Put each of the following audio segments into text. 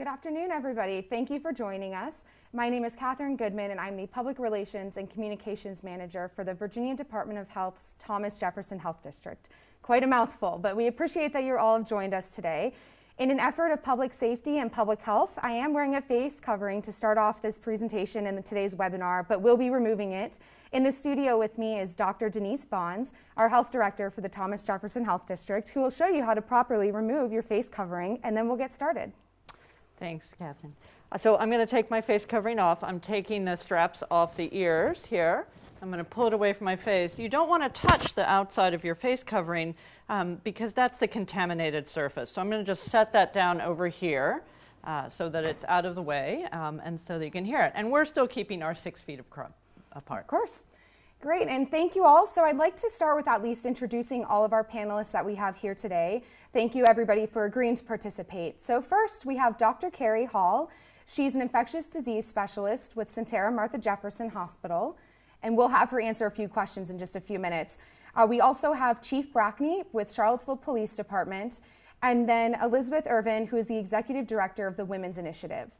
Good afternoon, everybody. Thank you for joining us. My name is Kathryn Goodman, and I'm the Public Relations and Communications Manager for the Virginia Department of Health's Thomas Jefferson Health District. Quite a mouthful, but we appreciate that you all have joined us today. In an effort of public safety and public health, I am wearing a face covering to start off this presentation and today's webinar, but we'll be removing it. In the studio with me is Dr. Denise Bonds, our Health Director for the Thomas Jefferson Health District, who will show you how to properly remove your face covering, and then we'll get started. Thanks, Kathryn. So I'm going to take my face covering off. I'm taking the straps off the ears here. I'm going to pull it away from my face. You don't want to touch the outside of your face covering because that's the contaminated surface. So I'm going to just set that down over here so that it's out of the way and so that you can hear it. And we're still keeping our 6 feet apart. Of course. Great, and thank you all. So I'd like to start with at least introducing all of our panelists that we have here today. Thank you everybody for agreeing to participate. So first we have Dr. Carrie Hall. She's an infectious disease specialist with Sentara Martha Jefferson Hospital, and we'll have her answer a few questions in just a few minutes. We also have Chief Brackney with Charlottesville Police Department, and then Elizabeth Irvin, who is the Executive Director of the Women's Initiative.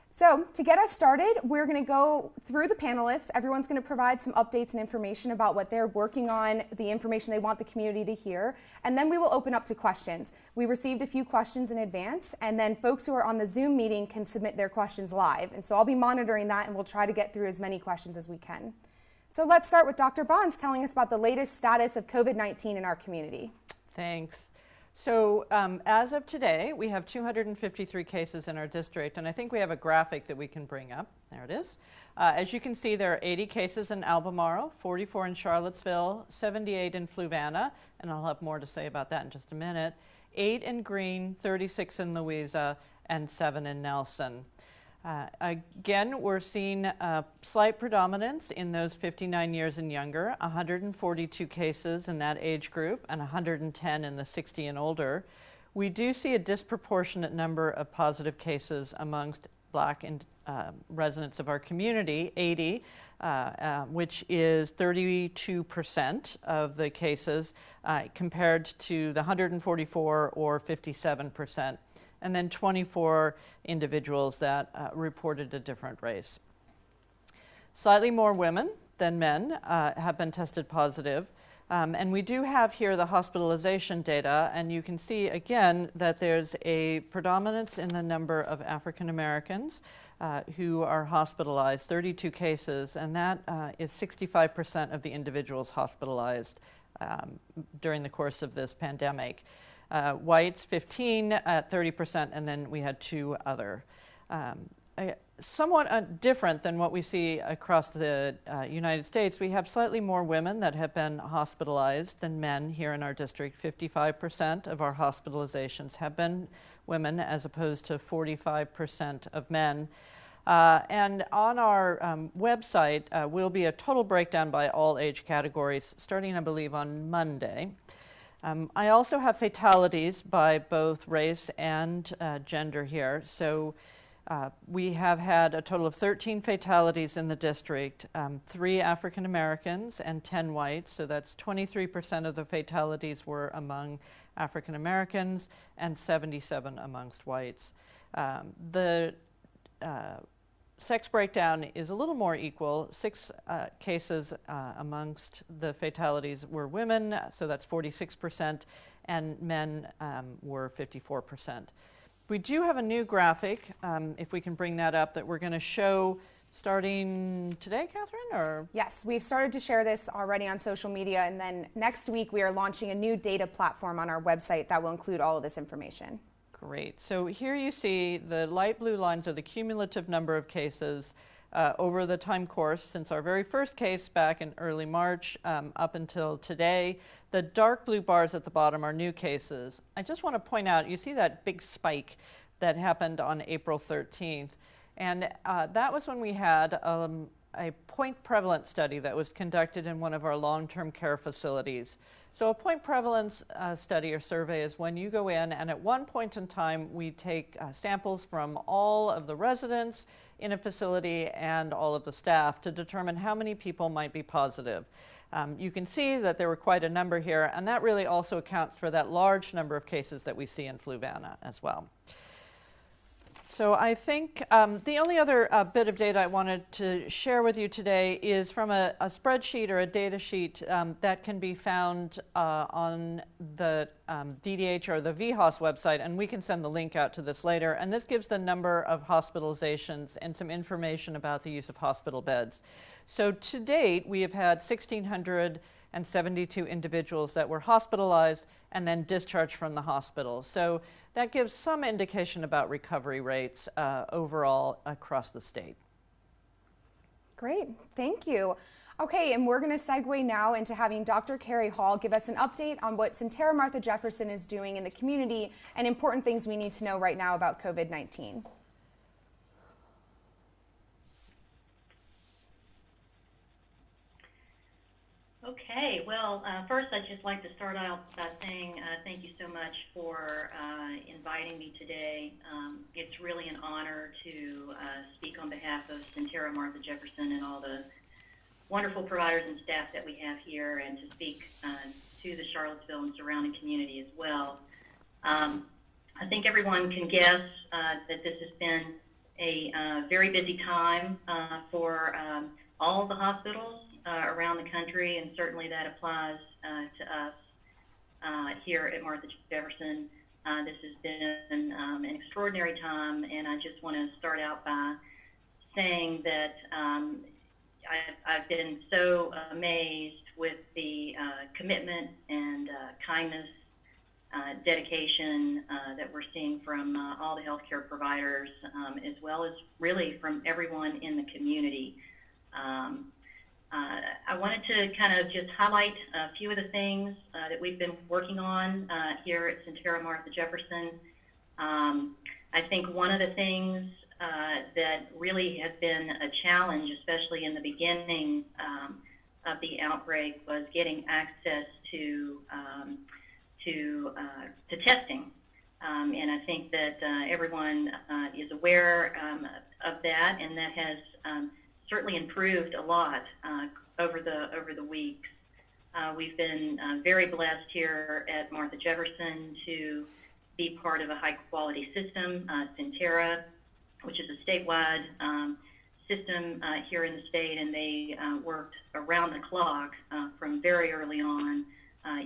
So to get us started, we're going to go through the panelists. Everyone's going to provide some updates and information about what they're working on, the information they want the community to hear, and then we will open up to questions. We received a few questions in advance, and then folks who are on the Zoom meeting can submit their questions live. And so I'll be monitoring that, and we'll try to get through as many questions as we can. So let's start with Dr. Bonds telling us about the latest status of COVID-19 in our community. Thanks. So as of today, we have 253 cases in our district, and I think we have a graphic that we can bring up. There it is. As you can see, there are 80 cases in Albemarle, 44 in Charlottesville, 78 in Fluvanna, and I'll have more to say about that in just a minute, 8 in Greene, 36 in Louisa, and 7 in Nelson. Again, we're seeing a slight predominance in those 59 years and younger, 142 cases in that age group and 110 in the 60 and older. We do see a disproportionate number of positive cases amongst Black residents of our community, 80, which is 32% of the cases compared to the 144 or 57%. And then 24 individuals that reported a different race. Slightly more women than men have been tested positive. And we do have here the hospitalization data, and you can see again that there's a predominance in the number of African Americans who are hospitalized, 32 cases, and that is 65% of the individuals hospitalized during the course of this pandemic. Whites 15 at 30%, and then we had 2 other. Somewhat different than what we see across the United States. We have slightly more women that have been hospitalized than men here in our district. 55% of our hospitalizations have been women as opposed to 45% of men. And on our website will be a total breakdown by all age categories starting, I believe, on Monday. I also have fatalities by both race and gender here. So we have had a total of 13 fatalities in the district, 3 African Americans and 10 whites. So that's 23% of the fatalities were among African Americans and 77 amongst whites. The sex breakdown is a little more equal. 6 cases amongst the fatalities were women, so that's 46%, and men were 54%. We do have a new graphic, if we can bring that up, that we're going to show starting today, Kathryn? Or? Yes, we've started to share this already on social media, and then next week we are launching a new data platform on our website that will include all of this information. Great. So here you see the light blue lines are the cumulative number of cases over the time course since our very first case back in early March up until today. The dark blue bars at the bottom are new cases. I just want to point out, you see that big spike that happened on April 13th. And that was when we had a point prevalence study that was conducted in one of our long-term care facilities. So a point prevalence study or survey is when you go in and at one point in time we take samples from all of the residents in a facility and all of the staff to determine how many people might be positive. You can see that there were quite a number here, and that really also accounts for that large number of cases that we see in Fluvanna as well. So I think the only other bit of data I wanted to share with you today is from a spreadsheet or a data sheet that can be found on the VDH or the VHOS website, and we can send the link out to this later. And this gives the number of hospitalizations and some information about the use of hospital beds. So to date, we have had 1,672 individuals that were hospitalized and then discharged from the hospital. So that gives some indication about recovery rates overall across the state. Great, thank you. Okay, and we're going to segue now into having Dr. Carrie Hall give us an update on what Sentara Martha Jefferson is doing in the community and important things we need to know right now about COVID-19. Okay, well, first I'd just like to start out by saying thank you so much for inviting me today. It's really an honor to speak on behalf of Sentara Martha Jefferson and all the wonderful providers and staff that we have here, and to speak to the Charlottesville and surrounding community as well. I think everyone can guess that this has been a very busy time for all the hospitals around the country, and certainly that applies to us here at Martha Jefferson. This has been an extraordinary time, and I just want to start out by saying that I've been so amazed with the commitment and kindness, dedication that we're seeing from all the healthcare providers, as well as really from everyone in the community. I wanted to kind of just highlight a few of the things that we've been working on here at Sentara Martha Jefferson. I think one of the things that really has been a challenge, especially in the beginning of the outbreak, was getting access to testing. And I think that everyone is aware of that, and that has certainly improved a lot over the weeks. We've been very blessed here at Martha Jefferson to be part of a high-quality system, Sentara, which is a statewide system here in the state, and they worked around the clock from very early on,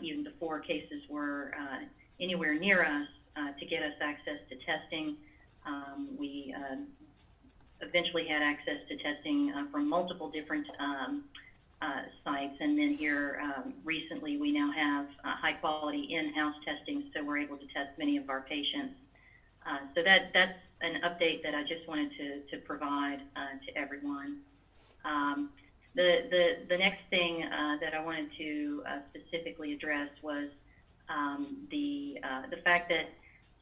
even before cases were anywhere near us, to get us access to testing. We eventually had access to testing from multiple different sites, and then here recently we now have high-quality in-house testing, so we're able to test many of our patients. So that's an update that I just wanted to provide to everyone. The next thing that I wanted to specifically address was the fact that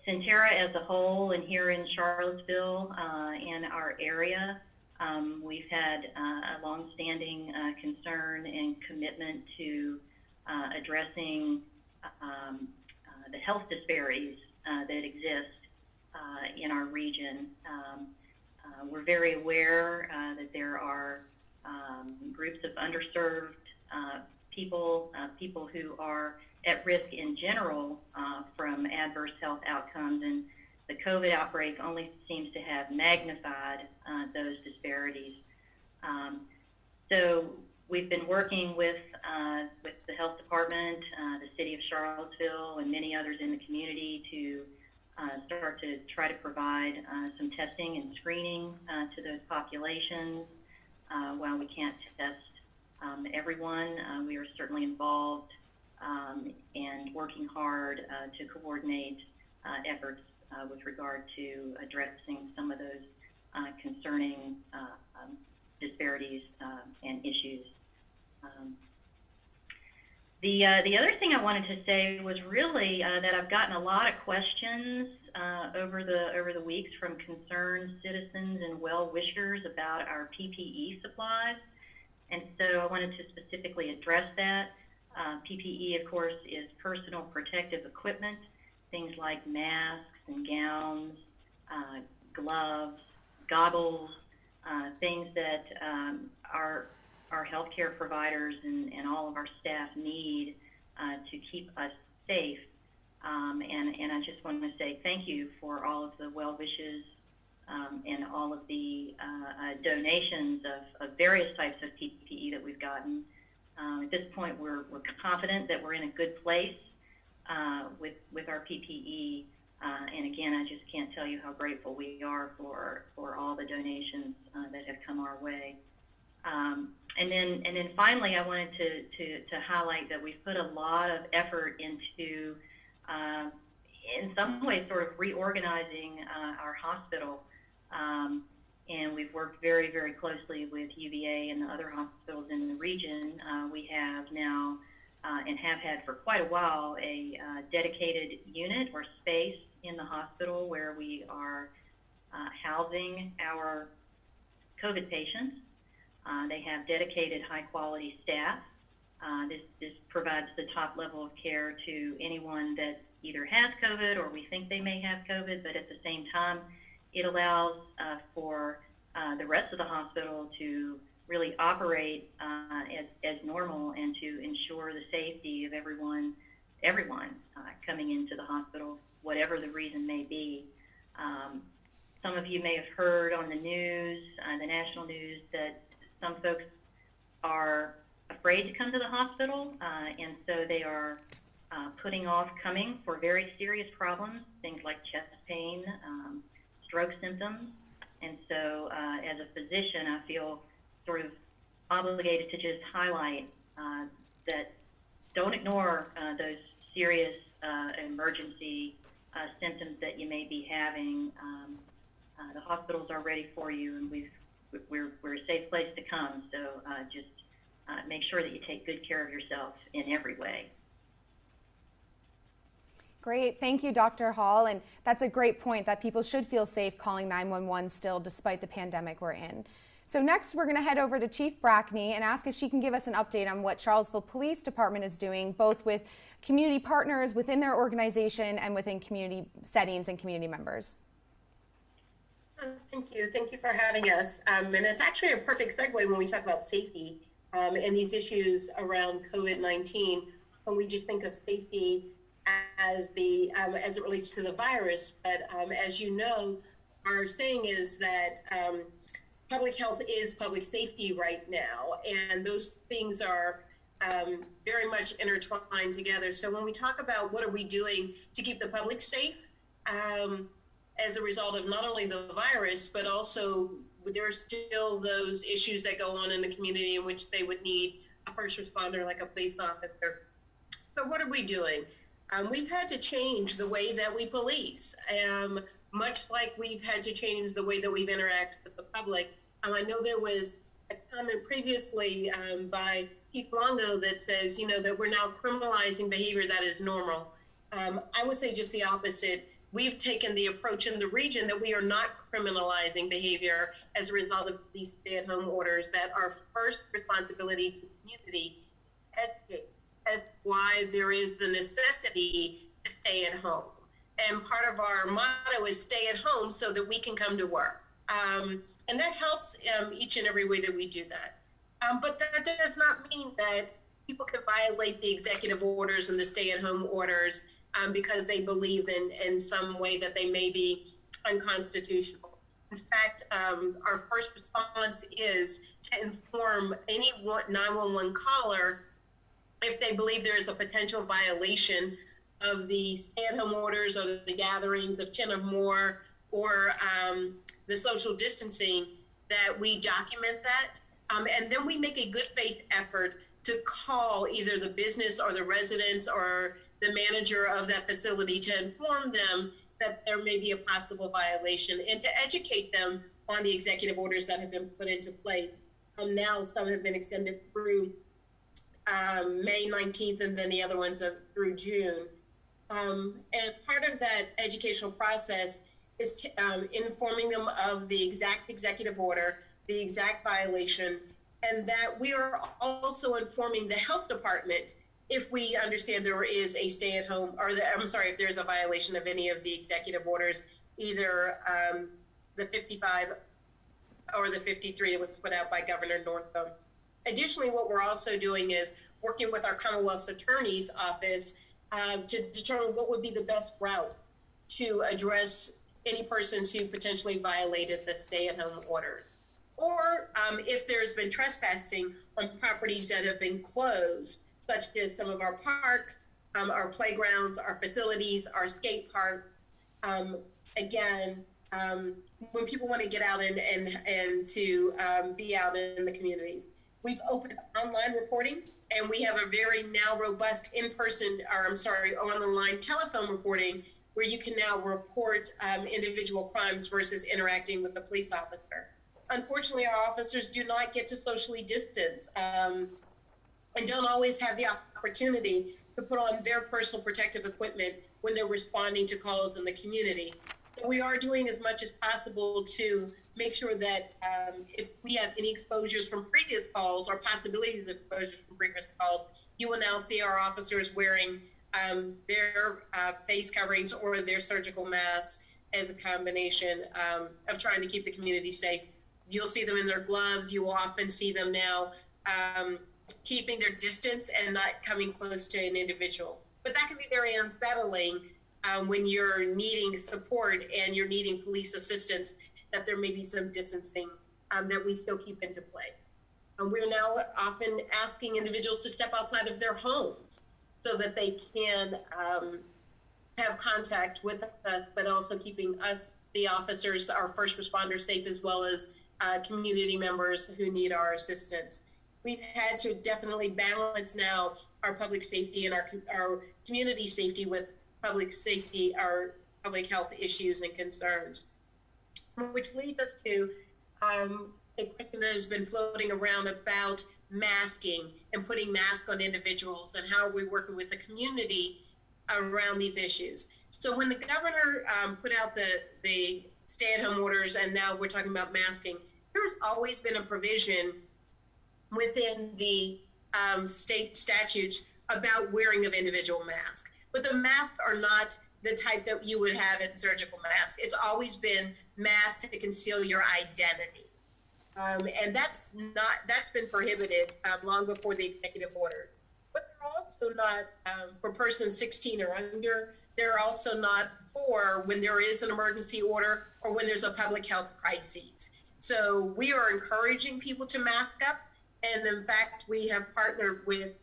Sentara as a whole, and here in Charlottesville and our area, we've had a long-standing concern and commitment to addressing the health disparities that exist in our region. We're very aware that there are groups of underserved people who are at risk in general from adverse health outcomes, and the COVID outbreak only seems to have magnified those disparities. So we've been working with the health department, the City of Charlottesville, and many others in the community to start to try to provide some testing and screening to those populations. While we can't test everyone, we are certainly involved and working hard to coordinate efforts with regard to addressing some of those concerning disparities and issues. The other thing I wanted to say was really that I've gotten a lot of questions over the weeks from concerned citizens and well-wishers about our PPE supplies, and so I wanted to specifically address that. PPE, of course, is personal protective equipment, things like masks and gowns, gloves, goggles, things that our healthcare providers and all of our staff need to keep us safe. And I just want to say thank you for all of the well wishes and all of the donations of various types of PPE that we've gotten. At this point, we're confident that we're in a good place with our PPE. And again, I just can't tell you how grateful we are for all the donations that have come our way. And then finally, I wanted to highlight that we've put a lot of effort into, in some ways, sort of reorganizing our hospital. And we've worked very, very closely with UVA and the other hospitals in the region. We have now, and have had for quite a while, a dedicated unit or space in the hospital where we are housing our COVID patients. They have dedicated high-quality staff. This provides the top level of care to anyone that either has COVID or we think they may have COVID, but at the same time, it allows for the rest of the hospital to really operate as normal and to ensure the safety of everyone coming into the hospital, whatever the reason may be. Some of you may have heard on the news, the national news, that some folks are afraid to come to the hospital, and so they are putting off coming for very serious problems, things like chest pain, stroke symptoms. And so as a physician, I feel sort of obligated to just highlight that don't ignore those serious emergency symptoms that you may be having. The hospitals are ready for you, and we're a safe place to come. So just make sure that you take good care of yourself in every way. Great. Thank you, Dr. Hall. And that's a great point, that people should feel safe calling 911 still, despite the pandemic we're in. So next, we're going to head over to Chief Brackney and ask if she can give us an update on what Charlottesville Police Department is doing, both with community partners within their organization and within community settings and community members. Thank you. Thank you for having us. And it's actually a perfect segue when we talk about safety and these issues around COVID-19. When we just think of safety as it relates to the virus, but as you know, our saying is that public health is public safety right now, and those things are very much intertwined together. So when we talk about what are we doing to keep the public safe, as a result of not only the virus, but also there are still those issues that go on in the community in which they would need a first responder like a police officer. So what are we doing? We've had to change the way that we police, much like we've had to change the way that we've interacted with the public. I know there was a comment previously by Chief Longo that says, that we're now criminalizing behavior that is normal. I would say just the opposite. We've taken the approach in the region that we are not criminalizing behavior as a result of these stay-at-home orders, that our first responsibility to the community is educate as why there is the necessity to stay at home. And part of our motto is stay at home so that we can come to work. And that helps each and every way that we do that. But that does not mean that people can violate the executive orders and the stay-at-home orders because they believe in some way that they may be unconstitutional. In fact, our first response is to inform any 911 caller if they believe there is a potential violation of the stay-at-home orders or the gatherings of 10 or more, or the social distancing, that we document that. And then we make a good faith effort to call either the business or the residents or the manager of that facility to inform them that there may be a possible violation and to educate them on the executive orders that have been put into place. Now some have been extended through May 19th, and then the other ones are through June. And part of that educational process is informing them of the exact executive order, the exact violation, and that we are also informing the health department if we understand there is a stay-at-home, or if there's a violation of any of the executive orders, either the 55 or the 53 that was put out by Governor Northam. Additionally, what we're also doing is working with our Commonwealth's Attorney's Office to determine what would be the best route to address any persons who potentially violated the stay-at-home orders. Or if there's been trespassing on properties that have been closed, such as some of our parks, our playgrounds, our facilities, our skate parks. Again, when people want to get out and to be out in the communities. We've opened online reporting, and we have a very now robust on the line telephone reporting, where you can now report individual crimes versus interacting with the police officer. Unfortunately, our officers do not get to socially distance and don't always have the opportunity to put on their personal protective equipment when they're responding to calls in the community. So we are doing as much as possible to make sure that if we have any exposures from previous calls or possibilities of exposures from previous calls, you will now see our officers wearing their face coverings or their surgical masks as a combination of trying to keep the community safe. You'll see them in their gloves. You will often see them now keeping their distance and not coming close to an individual. But that can be very unsettling when you're needing support and you're needing police assistance, that there may be some distancing that we still keep into place. We're now often asking individuals to step outside of their homes so that they can have contact with us, but also keeping us, the officers, our first responders, safe, as well as community members who need our assistance. We've had to definitely balance now our public safety and our community safety with public safety, our public health issues and concerns, which leads us to a question that has been floating around about masking and putting masks on individuals, and how are we working with the community around these issues. So when the governor put out the stay-at-home orders, and now we're talking about masking, there's always been a provision within the state statutes about wearing of individual masks. But the masks are not the type that you would have in surgical masks. It's always been masks to conceal your identity. And that's been prohibited long before the executive order. But they're also not for persons 16 or under. They're also not for when there is an emergency order or when there's a public health crisis. So we are encouraging people to mask up. And in fact, we have partnered with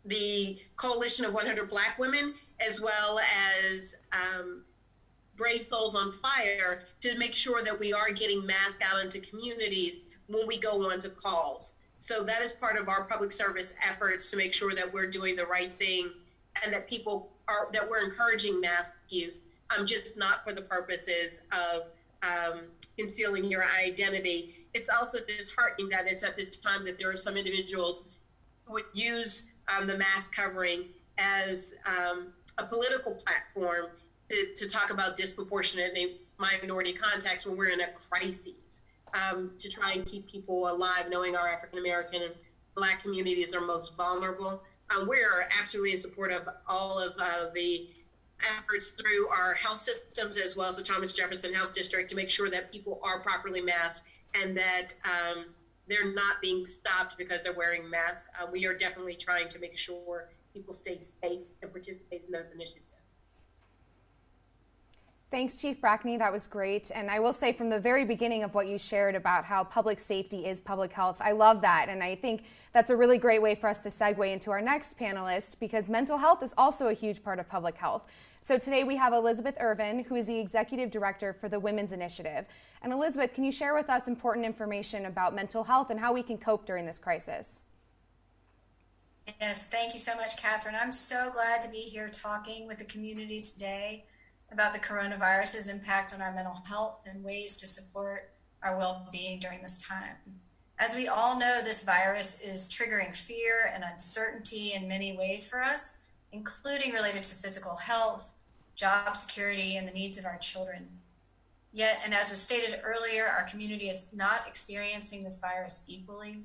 the Coalition of 100 Black Women, as well as Brave Souls on Fire, to make sure that we are getting masks out into communities when we go on to calls. So that is part of our public service efforts to make sure that we're doing the right thing, and that that we're encouraging mask use, just not for the purposes of concealing your identity. It's also disheartening that it's at this time that there are some individuals who would use the mask covering as a political platform to talk about disproportionate minority contacts when we're in a crisis, to try and keep people alive, knowing our African-American and Black communities are most vulnerable. We're absolutely in support of all of the efforts through our health systems, as well as the Thomas Jefferson Health District, to make sure that people are properly masked and that they're not being stopped because they're wearing masks. We are definitely trying to make sure people stay safe and participate in those initiatives. Thanks, Chief Brackney. That was great. And I will say, from the very beginning of what you shared about how public safety is public health, I love that. And I think that's a really great way for us to segue into our next panelist, because mental health is also a huge part of public health. So today we have Elizabeth Irvin, who is the Executive Director for the Women's Initiative. And Elizabeth, can you share with us important information about mental health and how we can cope during this crisis? Yes, thank you so much, Kathryn. I'm so glad to be here talking with the community today about the coronavirus's impact on our mental health and ways to support our well-being during this time. As we all know, this virus is triggering fear and uncertainty in many ways for us, including related to physical health, job security, and the needs of our children. Yet, and as was stated earlier, our community is not experiencing this virus equally.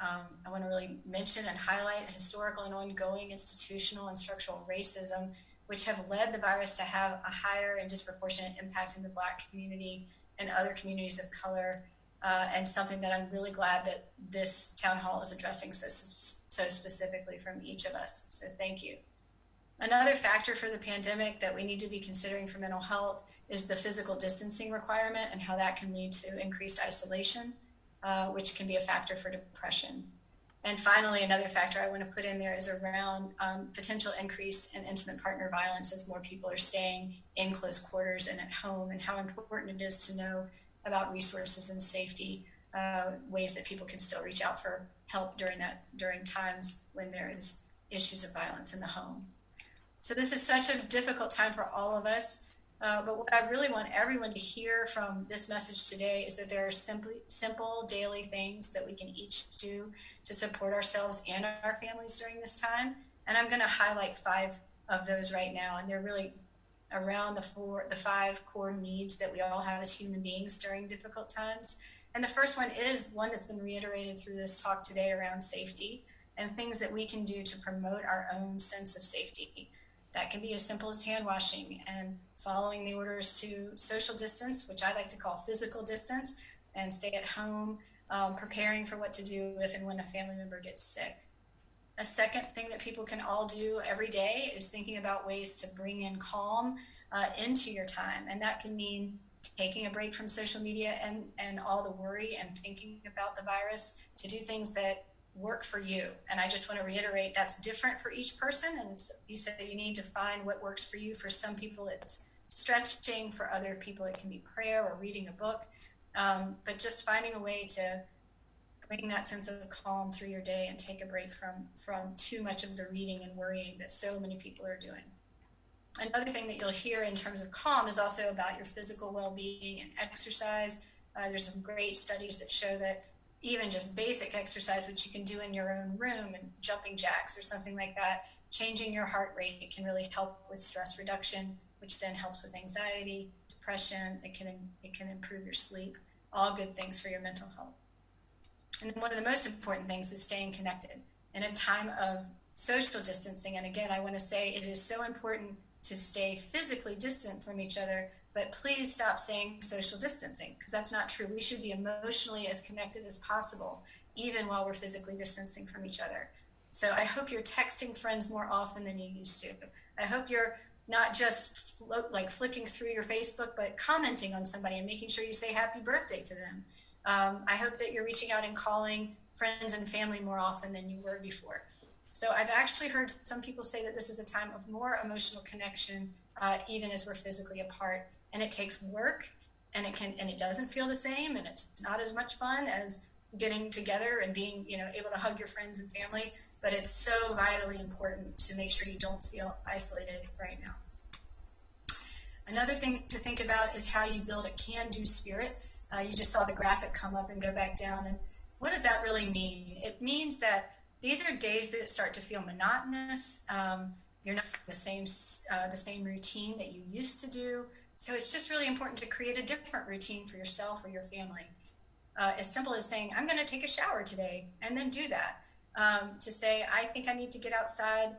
I want to really mention and highlight historical and ongoing institutional and structural racism, which have led the virus to have a higher and disproportionate impact in the Black community and other communities of color, and something that I'm really glad that this town hall is addressing so specifically from each of us. So thank you. Another factor for the pandemic that we need to be considering for mental health is the physical distancing requirement and how that can lead to increased isolation, which can be a factor for depression. And finally, another factor I want to put in there is around potential increase in intimate partner violence as more people are staying in close quarters and at home, and how important it is to know about resources and safety, ways that people can still reach out for help during times when there is issues of violence in the home. So this is such a difficult time for all of us. But what I really want everyone to hear from this message today is that there are simple daily things that we can each do to support ourselves and our families during this time. And I'm going to highlight 5 of those right now. And they're really around the 5 core needs that we all have as human beings during difficult times. And the first one is one that's been reiterated through this talk today around safety and things that we can do to promote our own sense of safety. That can be as simple as hand washing and following the orders to social distance, which I like to call physical distance, and stay at home, preparing for what to do if and when a family member gets sick. A second thing that people can all do every day is thinking about ways to bring in calm into your time. And that can mean taking a break from social media and all the worry and thinking about the virus to do things that work for you. And I just want to reiterate that's different for each person. And you said you need to find what works for you. For some people, it's stretching. For other people, it can be prayer or reading a book. But just finding a way to bring that sense of calm through your day and take a break from too much of the reading and worrying that so many people are doing. Another thing that you'll hear in terms of calm is also about your physical well-being and exercise. There's some great studies that show that even just basic exercise, which you can do in your own room, and jumping jacks or something like that, changing your heart rate can really help with stress reduction, which then helps with anxiety, depression. It can improve your sleep, all good things for your mental health. And then one of the most important things is staying connected in a time of social distancing. And again, I want to say it is so important to stay physically distant from each other, but please stop saying social distancing, because that's not true. We should be emotionally as connected as possible, even while we're physically distancing from each other. So I hope you're texting friends more often than you used to. I hope you're not just flicking through your Facebook, but commenting on somebody and making sure you say happy birthday to them. I hope that you're reaching out and calling friends and family more often than you were before. So I've actually heard some people say that this is a time of more emotional connection, even as we're physically apart. And it takes work, and it doesn't feel the same, and it's not as much fun as getting together and being, able to hug your friends and family. But it's so vitally important to make sure you don't feel isolated right now. Another thing to think about is how you build a can-do spirit. You just saw the graphic come up and go back down. And what does that really mean? It means that these are days that start to feel monotonous. You're not the same routine that you used to do. So it's just really important to create a different routine for yourself or your family. As simple as saying, I'm going to take a shower today, and then do that. To say, I think I need to get outside.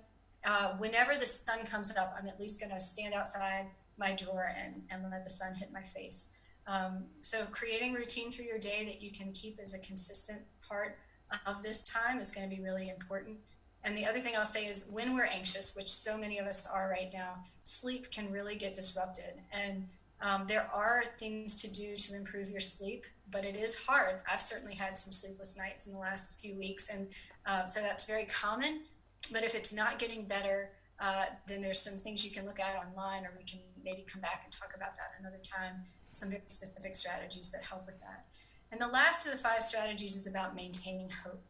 Whenever the sun comes up, I'm at least going to stand outside my door and let the sun hit my face. So creating routine through your day that you can keep as a consistent part of this time is going to be really important. And the other thing I'll say is when we're anxious, which so many of us are right now, sleep can really get disrupted. And there are things to do to improve your sleep, but it is hard. I've certainly had some sleepless nights in the last few weeks. And so that's very common. But if it's not getting better, then there's some things you can look at online, or we can maybe come back and talk about that another time, some very specific strategies that help with that. And the last of the 5 strategies is about maintaining hope.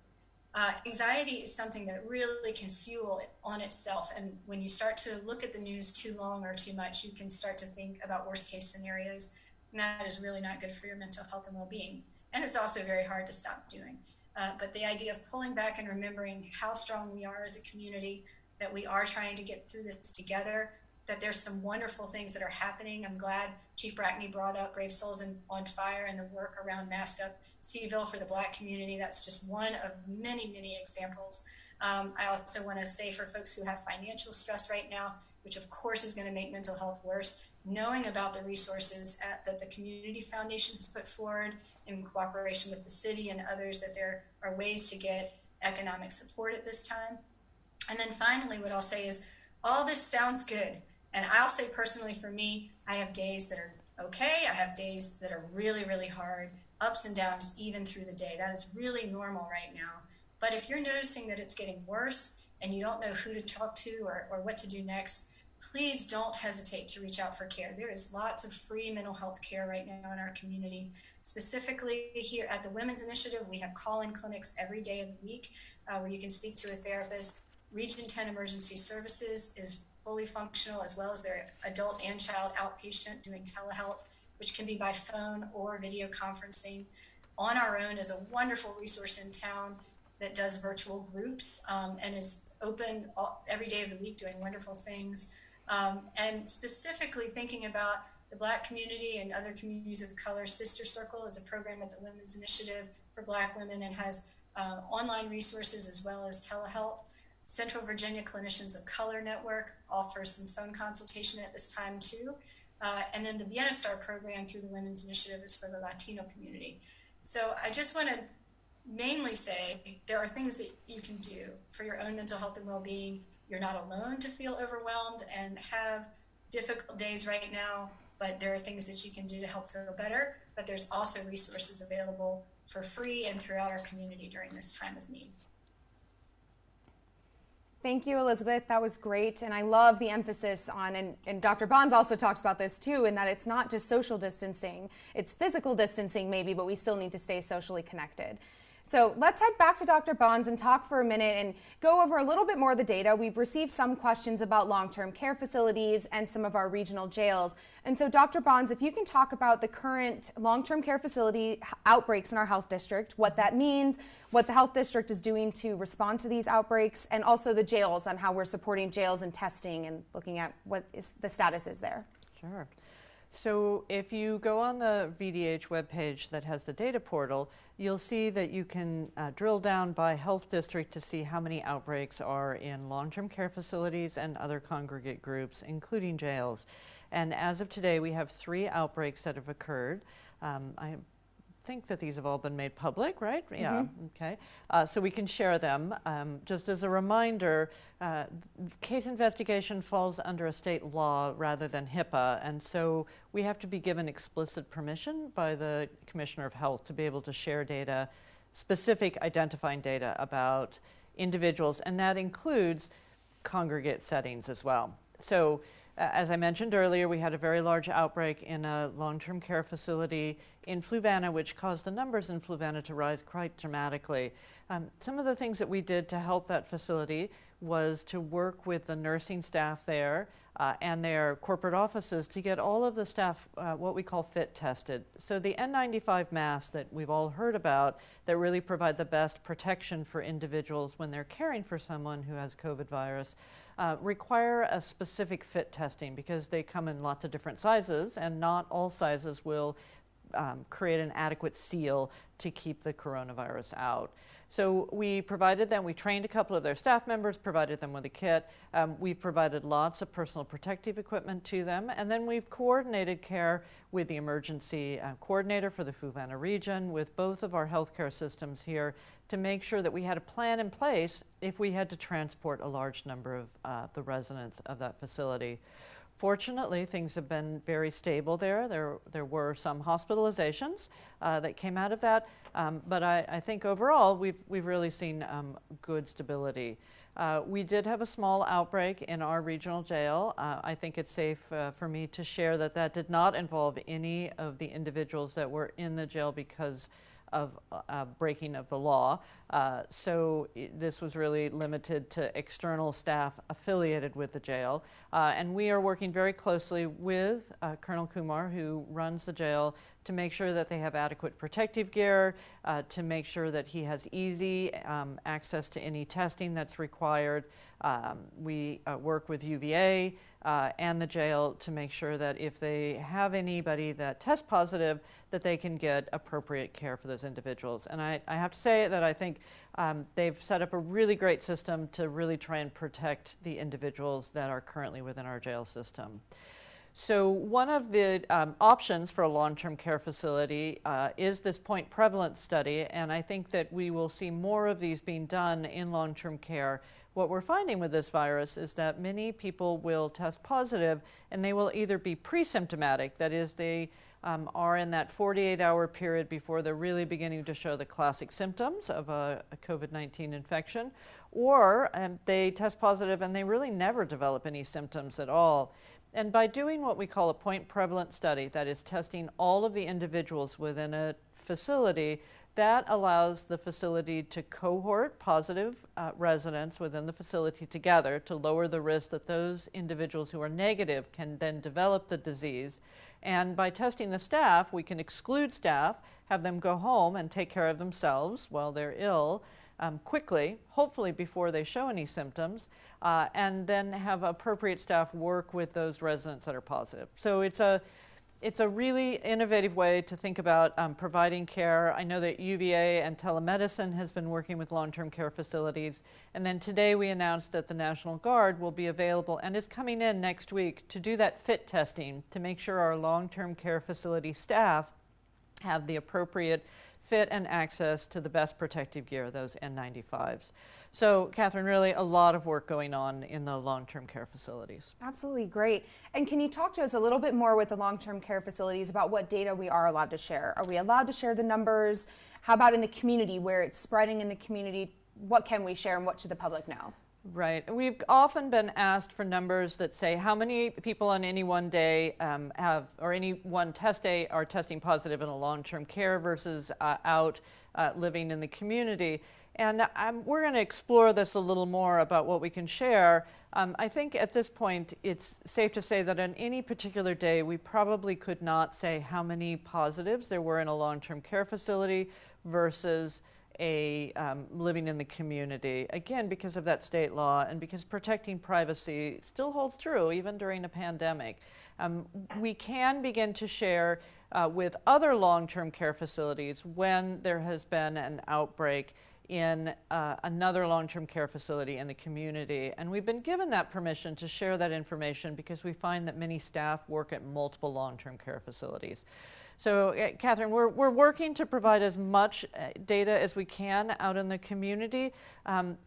Anxiety is something that really can fuel it on itself. And when you start to look at the news too long or too much, you can start to think about worst case scenarios. And that is really not good for your mental health and well-being. And it's also very hard to stop doing. But the idea of pulling back and remembering how strong we are as a community, that we are trying to get through this together, that there's some wonderful things that are happening. I'm glad Chief Brackney brought up Brave Souls on Fire and the work around Mask Up Seville for the Black community. That's just one of many, many examples. I also want to say for folks who have financial stress right now, which of course is going to make mental health worse, knowing about the resources that the Community Foundation has put forward in cooperation with the city and others, that there are ways to get economic support at this time. And then finally, what I'll say is all this sounds good. And I'll say personally for me, I have days that are okay. I have days that are really, really hard, ups and downs even through the day. That is really normal right now. But if you're noticing that it's getting worse and you don't know who to talk to or what to do next, please don't hesitate to reach out for care. There is lots of free mental health care right now in our community. Specifically here at the Women's Initiative, we have call-in clinics every day of the week where you can speak to a therapist. Region 10 Emergency Services is fully functional, as well as their adult and child outpatient doing telehealth, which can be by phone or video conferencing. On Our Own is a wonderful resource in town that does virtual groups and is open every day of the week doing wonderful things. And specifically thinking about the Black community and other communities of color, Sister Circle is a program at the Women's Initiative for Black women and has online resources as well as telehealth. Central Virginia Clinicians of Color Network offers some phone consultation at this time too. And then the Bienestar program through the Women's Initiative is for the Latino community. So I just want to mainly say there are things that you can do for your own mental health and well-being. You're not alone to feel overwhelmed and have difficult days right now, but there are things that you can do to help feel better. But there's also resources available for free and throughout our community during this time of need. Thank you, Elizabeth. That was great. And I love the emphasis on, and Dr. Bonds also talks about this too, in that it's not just social distancing, it's physical distancing maybe, but we still need to stay socially connected. So let's head back to Dr. Bonds and talk for a minute and go over a little bit more of the data. We've received some questions about long-term care facilities and some of our regional jails. And so Dr. Bonds, if you can talk about the current long-term care facility outbreaks in our health district, what that means, what the health district is doing to respond to these outbreaks, and also the jails on how we're supporting jails and testing and looking at what the status is there. Sure. So if you go on the VDH webpage that has the data portal, you'll see that you can drill down by health district to see how many outbreaks are in long-term care facilities and other congregate groups, including jails. And as of today, we have 3 outbreaks that have occurred. I think that these have all been made public, right? Mm-hmm. Yeah, okay. So we can share them. Just as a reminder, case investigation falls under a state law rather than HIPAA, and so we have to be given explicit permission by the Commissioner of Health to be able to share data, specific identifying data about individuals, and that includes congregate settings as well. So as I mentioned earlier, we had a very large outbreak in a long-term care facility in Fluvanna, which caused the numbers in Fluvanna to rise quite dramatically. Some of the things that we did to help that facility was to work with the nursing staff there and their corporate offices to get all of the staff what we call fit tested. So the N95 masks that we've all heard about that really provide the best protection for individuals when they're caring for someone who has COVID virus require a specific fit testing because they come in lots of different sizes and not all sizes will create an adequate seal to keep the coronavirus out. So we provided them, we trained a couple of their staff members, provided them with a kit. We've provided lots of personal protective equipment to them, and then we've coordinated care with the emergency coordinator for the Fluvanna region, with both of our healthcare systems here to make sure that we had a plan in place if we had to transport a large number of the residents of that facility. Fortunately, things have been very stable there. There were some hospitalizations that came out of that, but I think overall we've really seen good stability. We did have a small outbreak in our regional jail. I think it's safe for me to share that that did not involve any of the individuals that were in the jail because of breaking of the law. So this was really limited to external staff affiliated with the jail. And we are working very closely with Colonel Kumar, who runs the jail, to make sure that they have adequate protective gear, to make sure that he has easy access to any testing that's required. We work with UVA and the jail to make sure that if they have anybody that tests positive, that they can get appropriate care for those individuals. And I have to say that I think they've set up a really great system to really try and protect the individuals that are currently within our jail system. So one of the options for a long-term care facility is this point prevalence study, and I think that we will see more of these being done in long-term care what we're finding with this virus is that many people will test positive and they will either be pre-symptomatic, that is, they are in that 48-hour period before they're really beginning to show the classic symptoms of a COVID-19 infection, or they test positive and they really never develop any symptoms at all. And by doing what we call a point prevalence study, that is testing all of the individuals within a facility, that allows the facility to cohort positive residents within the facility together to lower the risk that those individuals who are negative can then develop the disease. And by testing the staff, we can exclude staff, have them go home and take care of themselves while they're ill quickly, hopefully before they show any symptoms, and then have appropriate staff work with those residents that are positive. So it's a really innovative way to think about providing care. I know that UVA and telemedicine has been working with long-term care facilities. And then today we announced that the National Guard will be available and is coming in next week to do that fit testing to make sure our long-term care facility staff have the appropriate fit and access to the best protective gear, those N95s. So, Kathryn, really a lot of work going on in the long-term care facilities. Absolutely, great. And can you talk to us a little bit more with the long-term care facilities about what data we are allowed to share? Are we allowed to share the numbers? How about in the community where it's spreading in the community? What can we share and what should the public know? Right. We've often been asked for numbers that say how many people on any one day have, or any one test day, are testing positive in a long-term care versus out living in the community. And we're going to explore this a little more about what we can share. I think at this point it's safe to say that on any particular day we probably could not say how many positives there were in a long-term care facility versus living in the community, again, because of that state law and because protecting privacy still holds true even during a pandemic. We can begin to share with other long-term care facilities when there has been an outbreak in another long-term care facility in the community. And we've been given that permission to share that information because we find that many staff work at multiple long-term care facilities. So, Kathryn, we're working to provide as much data as we can out in the community,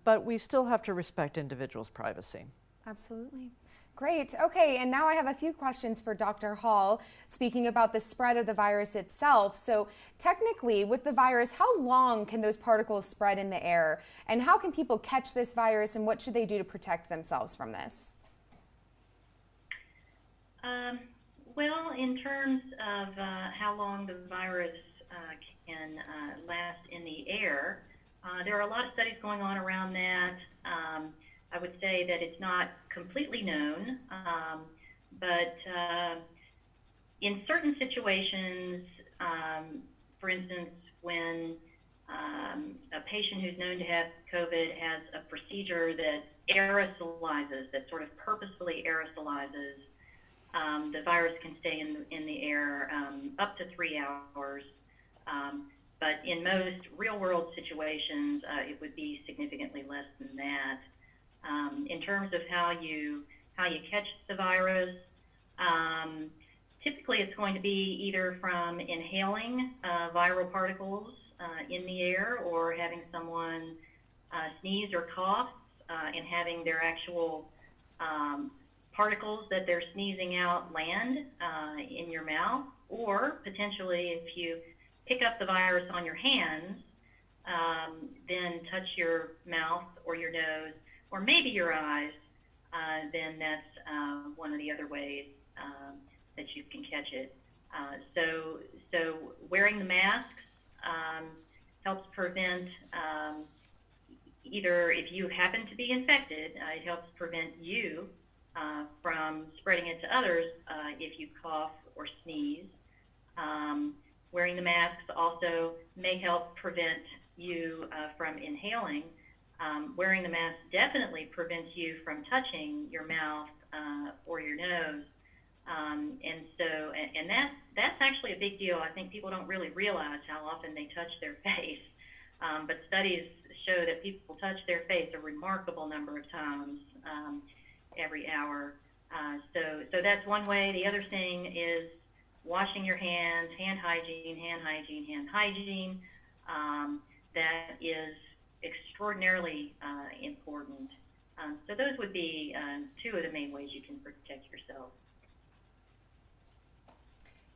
but we still have to respect individuals' privacy. Absolutely. Great. Okay, and now I have a few questions for Dr. Hall, speaking about the spread of the virus itself. So technically, with the virus, how long can those particles spread in the air? And how can people catch this virus, and what should they do to protect themselves from this? Well, in terms of how long the virus can last in the air, there are a lot of studies going on around that. I would say that it's not completely known, but in certain situations, for instance, when a patient who's known to have COVID has a procedure that aerosolizes, that sort of purposefully aerosolizes, the virus can stay in the air up to 3 hours. But in most real-world situations, it would be significantly less than that. In terms of how you catch the virus, typically it's going to be either from inhaling viral particles in the air, or having someone sneeze or cough and having their actual particles that they're sneezing out land in your mouth, or potentially if you pick up the virus on your hands, then touch your mouth or your nose or maybe your eyes, then that's one of the other ways that you can catch it. So wearing the masks helps prevent, either if you happen to be infected, it helps prevent you from spreading it to others if you cough or sneeze. Wearing the masks also may help prevent you from inhaling. Wearing the mask definitely prevents you from touching your mouth or your nose. And that's actually a big deal. I think people don't really realize how often they touch their face. But studies show that people touch their face a remarkable number of times every hour. So that's one way. The other thing is washing your hands, hand hygiene. That is extraordinarily important. So those would be two of the main ways you can protect yourself.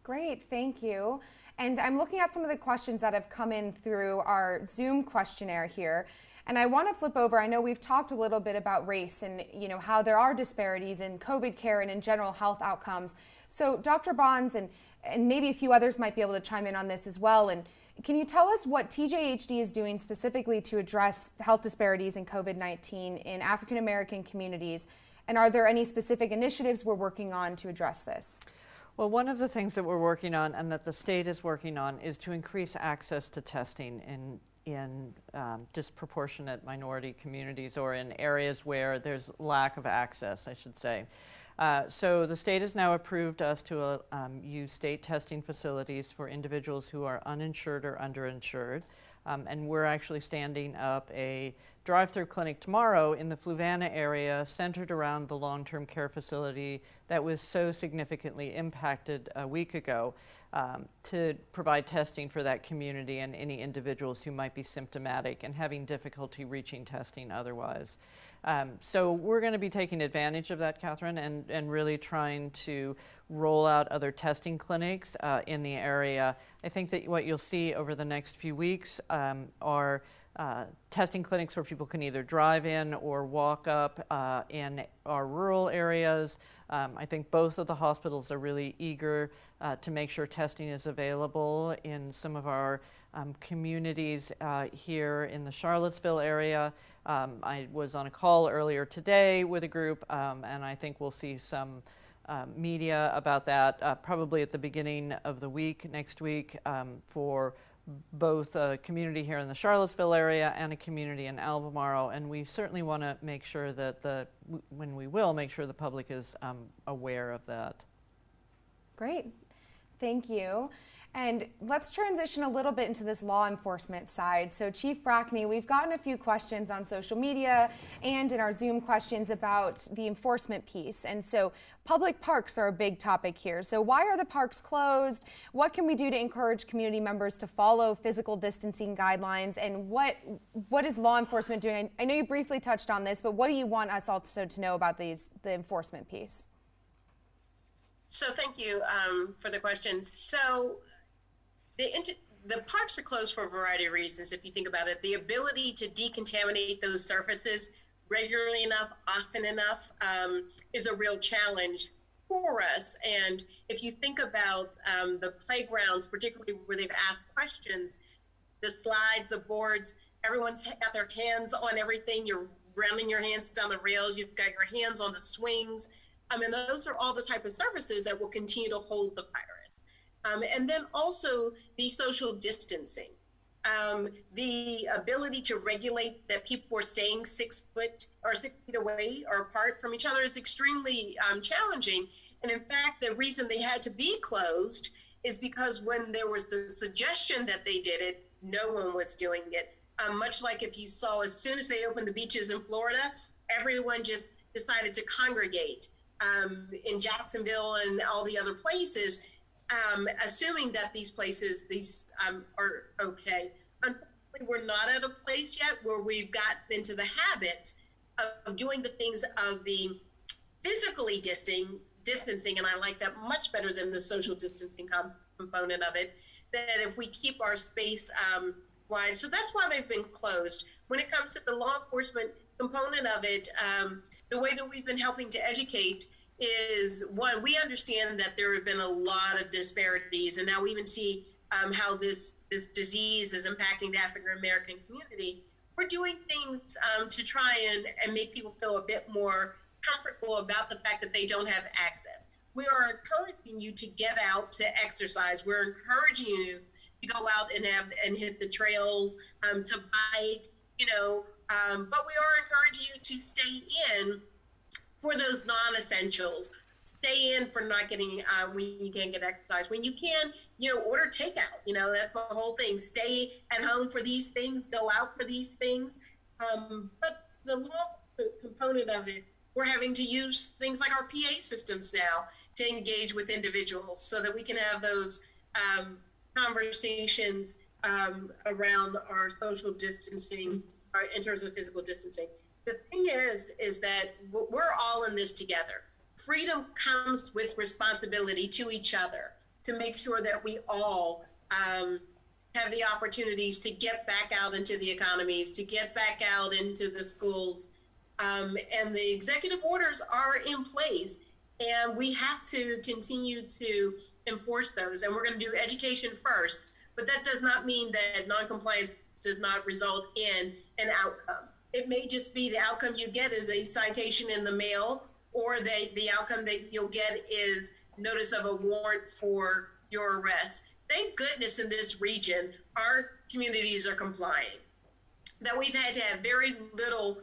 Great, thank you. And I'm looking at some of the questions that have come in through our Zoom questionnaire here. And I want to flip over. I know we've talked a little bit about race and how there are disparities in COVID care and in general health outcomes. So Dr. Bonds and maybe a few others might be able to chime in on this as well. And can you tell us what TJHD is doing specifically to address health disparities in COVID-19 in African American communities? And are there any specific initiatives we're working on to address this? Well, one of the things that we're working on and that the state is working on is to increase access to testing in disproportionate minority communities, or in areas where there's lack of access, I should say. So the state has now approved us to use state testing facilities for individuals who are uninsured or underinsured. And we're actually standing up a drive-through clinic tomorrow in the Fluvanna area centered around the long-term care facility that was so significantly impacted a week ago, to provide testing for that community and any individuals who might be symptomatic and having difficulty reaching testing otherwise. So we're going to be taking advantage of that, Kathryn, and really trying to roll out other testing clinics in the area. I think that what you'll see over the next few weeks are testing clinics where people can either drive in or walk up in our rural areas. I think both of the hospitals are really eager to make sure testing is available in some of our communities here in the Charlottesville area. I was on a call earlier today with a group, and I think we'll see some media about that probably at the beginning of the week, next week, for both a community here in the Charlottesville area and a community in Albemarle. And we certainly want to make sure that make sure the public is aware of that. Great, thank you. And let's transition a little bit into this law enforcement side. So Chief Brackney, we've gotten a few questions on social media and in our Zoom questions about the enforcement piece. And so public parks are a big topic here. So why are the parks closed? What can we do to encourage community members to follow physical distancing guidelines? And what is law enforcement doing? I know you briefly touched on this, but what do you want us also to know about the enforcement piece? So thank you for the question. So the parks are closed for a variety of reasons, if you think about it. The ability to decontaminate those surfaces regularly enough, often enough, is a real challenge for us. And if you think about the playgrounds, particularly where they've asked questions, the slides, the boards, everyone's got their hands on everything. You're running your hands down the rails. You've got your hands on the swings. I mean, those are all the type of surfaces that will continue to hold the virus. And then also the social distancing, the ability to regulate that people are staying 6 feet away or apart from each other is extremely challenging. And in fact, the reason they had to be closed is because when there was the suggestion that they did it, no one was doing it. Much like if you saw, as soon as they opened the beaches in Florida, everyone just decided to congregate in Jacksonville and all the other places, assuming that these places are okay. Unfortunately, we're not at a place yet where we've got into the habits of doing the things of the physically distancing, and I like that much better than the social distancing component of it, that if we keep our space wide. So that's why they've been closed. When it comes to the law enforcement component of it, the way that we've been helping to educate is, one, we understand that there have been a lot of disparities, and now we even see how this disease is impacting the African-American community. We're doing things to try and make people feel a bit more comfortable about the fact that they don't have access. We are encouraging you to get out to exercise. We're encouraging you to go out and hit the trails, to bike, but we are encouraging you to stay in for those non-essentials. Stay in for not getting, when you can't get exercise. When you can, order takeout. That's the whole thing. Stay at home for these things, go out for these things. But the law component of it, we're having to use things like our PA systems now to engage with individuals so that we can have those conversations around our social distancing, in terms of physical distancing. The thing is that we're all in this together. Freedom comes with responsibility to each other to make sure that we all have the opportunities to get back out into the economies, to get back out into the schools. And the executive orders are in place, and we have to continue to enforce those. And we're going to do education first, but that does not mean that noncompliance does not result in an outcome. It may just be the outcome you get is a citation in the mail, or the outcome that you'll get is notice of a warrant for your arrest. Thank goodness in this region, our communities are complying. That we've had to have very little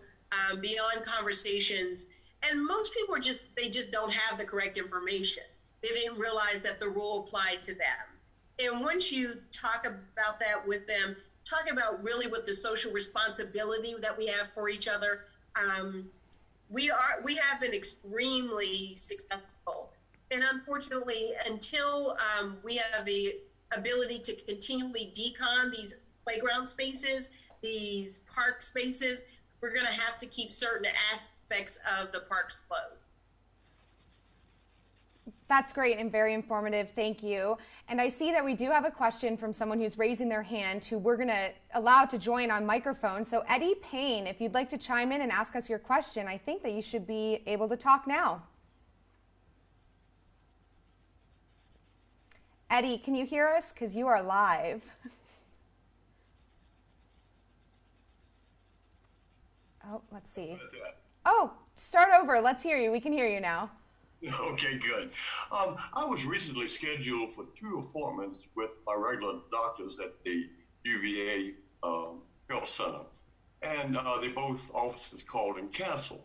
beyond conversations, and most people they just don't have the correct information. They didn't realize that the rule applied to them. And once you talk about that with them, talk about really what the social responsibility that we have for each other, we have been extremely successful. And unfortunately, until we have the ability to continually decon these playground spaces, these park spaces, we're going to have to keep certain aspects of the parks closed. That's great and very informative. Thank you. And I see that we do have a question from someone who's raising their hand who we're going to allow to join on microphone. So Eddie Payne, if you'd like to chime in and ask us your question, I think that you should be able to talk now. Eddie, can you hear us? Because you are live. Oh, let's see. Oh, start over. Let's hear you. We can hear you now. Okay, good. I was recently scheduled for 2 appointments with my regular doctors at the UVA Health Center, and they both offices called and canceled.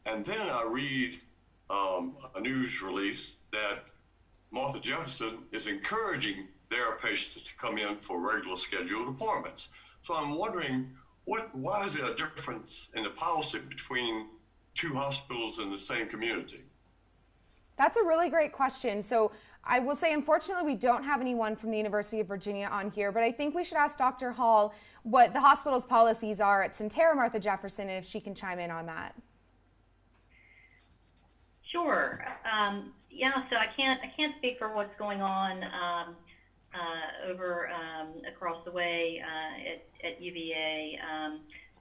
And then I read a news release that Martha Jefferson is encouraging their patients to come in for regular scheduled appointments. So I'm wondering, why is there a difference in the policy between 2 hospitals in the same community? That's a really great question. So I will say, unfortunately, we don't have anyone from the University of Virginia on here, but I think we should ask Dr. Hall what the hospital's policies are at Sentara Martha Jefferson, and if she can chime in on that. Sure. Yeah. So I can't speak for what's going on over across the way at UVA,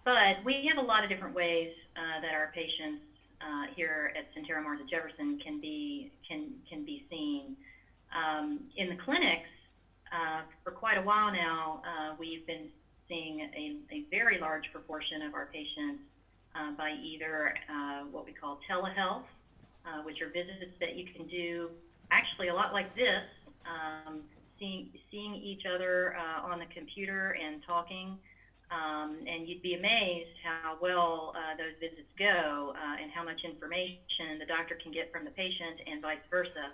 but we have a lot of different ways that our patients here at Sentara Martha Jefferson can be seen. In the clinics, for quite a while now, we've been seeing a very large proportion of our patients by either what we call telehealth, which are visits that you can do actually a lot like this, seeing each other on the computer and talking. And you'd be amazed how well those visits go and how much information the doctor can get from the patient and vice versa.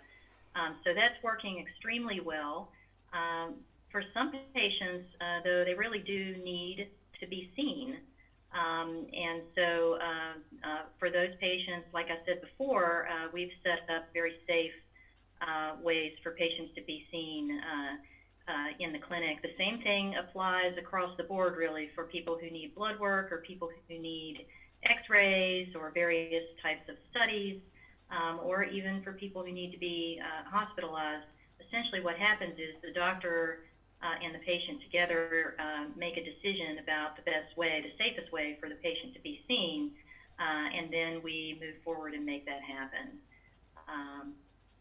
So that's working extremely well. For some patients, though, they really do need to be seen. And so for those patients, like I said before, we've set up very safe ways for patients to be seen in the clinic. The same thing applies across the board, really, for people who need blood work or people who need x-rays or various types of studies, or even for people who need to be hospitalized. Essentially what happens is the doctor and the patient together make a decision about the best way, the safest way for the patient to be seen, and then we move forward and make that happen.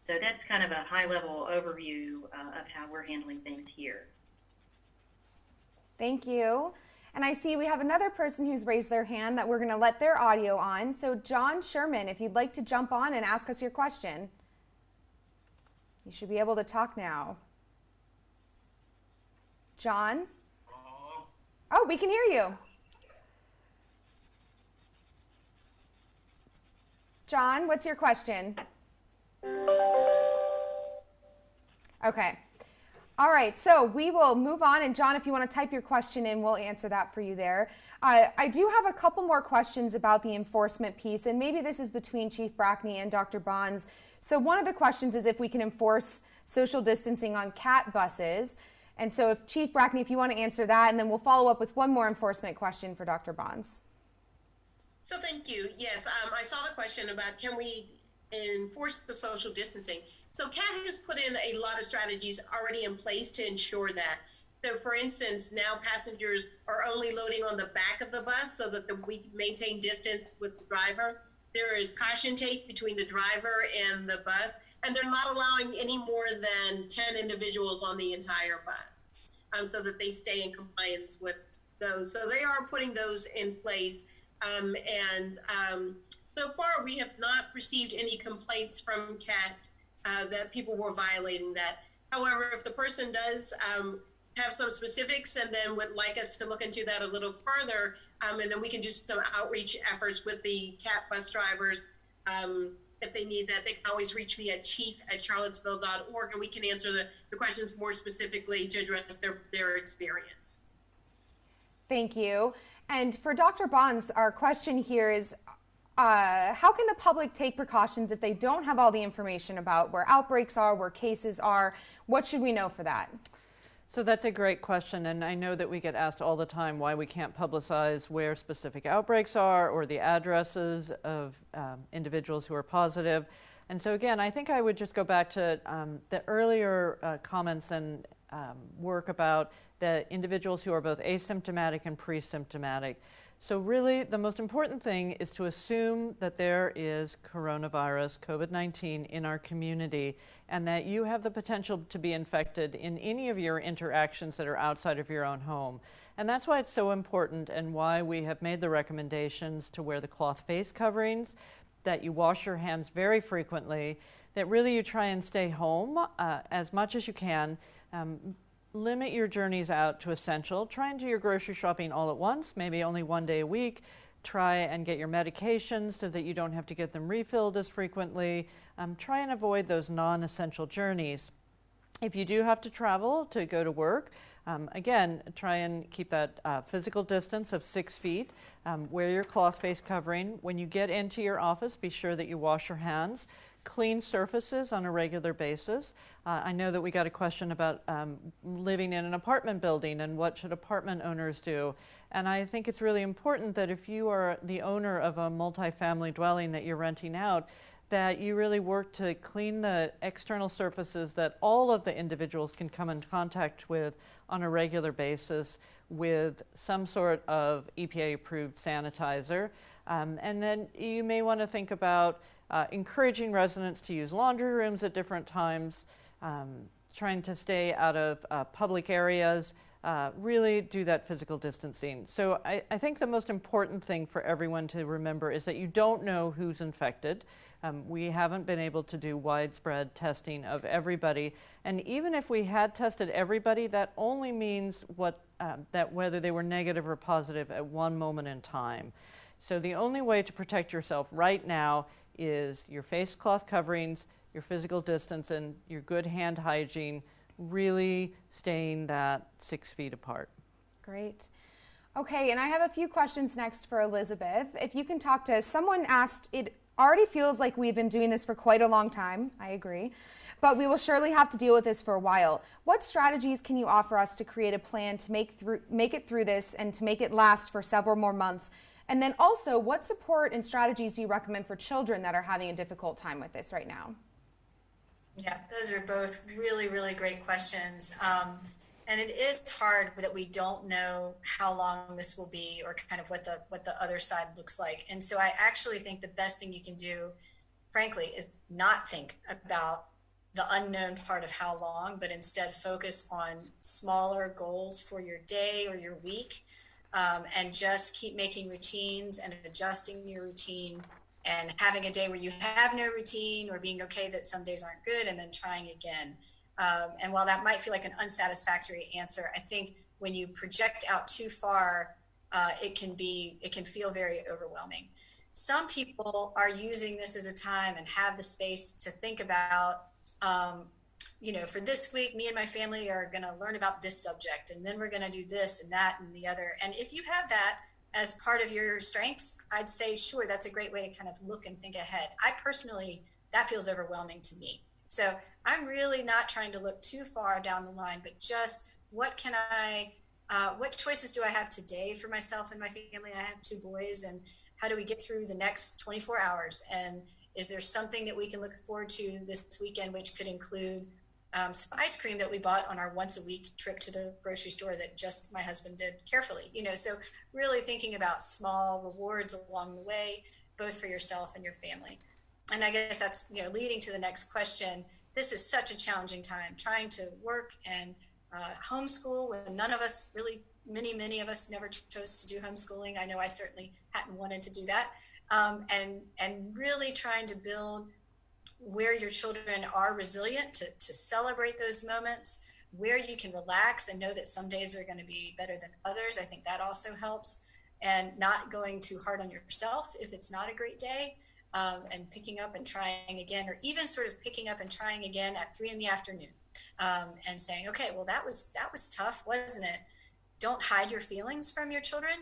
So that's kind of a high-level overview of how we're handling things here. Thank you. And I see we have another person who's raised their hand that we're going to let their audio on. So John Sherman, if you'd like to jump on and ask us your question. You should be able to talk now. John? Oh, we can hear you. John, what's your question? Okay. All right, so we will move on. And John, if you want to type your question in, we'll answer that for you there. I do have a couple more questions about the enforcement piece, and maybe this is between Chief Brackney and Dr. Bonds. So one of the questions is if we can enforce social distancing on CAT buses. And so if Chief Brackney, if you want to answer that, and then we'll follow up with one more enforcement question for Dr. Bonds. So thank you. Yes, I saw the question about can we enforce the social distancing. So CAT has put in a lot of strategies already in place to ensure that. So for instance, now passengers are only loading on the back of the bus so that we maintain distance with the driver. There is caution tape between the driver and the bus, and they're not allowing any more than 10 individuals on the entire bus, so that they stay in compliance with those. So they are putting those in place. So far, we have not received any complaints from CAT that people were violating that. However, if the person does have some specifics and then would like us to look into that a little further, and then we can do some outreach efforts with the CAT bus drivers. If they need that, they can always reach me at chief@charlottesville.org, and we can answer the questions more specifically to address their experience. Thank you. And for Dr. Bonds, our question here is, how can the public take precautions if they don't have all the information about where outbreaks are, where cases are? What should we know for that? So that's a great question, and I know that we get asked all the time why we can't publicize where specific outbreaks are or the addresses of individuals who are positive. And so again, I think I would just go back to the earlier comments and work about the individuals who are both asymptomatic and pre-symptomatic. So really, the most important thing is to assume that there is coronavirus, COVID-19, in our community, and that you have the potential to be infected in any of your interactions that are outside of your own home. And that's why it's so important and why we have made the recommendations to wear the cloth face coverings, that you wash your hands very frequently, that really you try and stay home as much as you can. Limit your journeys out to essential. Try and do your grocery shopping all at once, maybe only one day a week. Try and get your medications so that you don't have to get them refilled as frequently. Try and avoid those non-essential journeys. If you do have to travel to go to work, again, try and keep that physical distance of 6 feet. Wear your cloth face covering. When you get into your office, be sure that you wash your hands. Clean surfaces on a regular basis. I know that we got a question about living in an apartment building and what should apartment owners do. And I think it's really important that if you are the owner of a multifamily dwelling that you're renting out, that you really work to clean the external surfaces that all of the individuals can come in contact with on a regular basis with some sort of EPA-approved sanitizer. And then you may want to think about encouraging residents to use laundry rooms at different times, trying to stay out of public areas, really do that physical distancing. So I think the most important thing for everyone to remember is that you don't know who's infected. We haven't been able to do widespread testing of everybody. And even if we had tested everybody, that only means that whether they were negative or positive at one moment in time. So the only way to protect yourself right now is your face cloth coverings, your physical distance, and your good hand hygiene, really staying that 6 feet apart. Great. Okay, and I have a few questions next for Elizabeth. If you can talk to us, someone asked, it already feels like we've been doing this for quite a long time, I agree, but we will surely have to deal with this for a while. What strategies can you offer us to create a plan to make it through this and to make it last for several more months? And then also, what support and strategies do you recommend for children that are having a difficult time with this right now? Yeah, those are both really, really great questions. And it is hard that we don't know how long this will be or kind of what the other side looks like. And so I actually think the best thing you can do, frankly, is not think about the unknown part of how long, but instead focus on smaller goals for your day or your week. And just keep making routines and adjusting your routine and having a day where you have no routine or being okay that some days aren't good and then trying again. And while that might feel like an unsatisfactory answer, I think when you project out too far, it can feel very overwhelming. Some people are using this as a time and have the space to think about, for this week, me and my family are going to learn about this subject, and then we're going to do this and that and the other. And if you have that as part of your strengths, I'd say, sure, that's a great way to kind of look and think ahead. I personally, that feels overwhelming to me. So I'm really not trying to look too far down the line, but just what choices do I have today for myself and my family? I have 2 boys, and how do we get through the next 24 hours? And is there something that we can look forward to this weekend, which could include some ice cream that we bought on our once a week trip to the grocery store that just my husband did carefully, so really thinking about small rewards along the way, both for yourself and your family. And I guess that's, leading to the next question. This is such a challenging time, trying to work and homeschool when none of us really, many of us never chose to do homeschooling. I know I certainly hadn't wanted to do that. And really trying to build where your children are resilient to celebrate those moments, where you can relax and know that some days are going to be better than others. I think that also helps. And not going too hard on yourself if it's not a great day, and picking up and trying again, or even sort of picking up and trying again at 3 p.m, and saying, okay, well, that was tough, wasn't it? Don't hide your feelings from your children.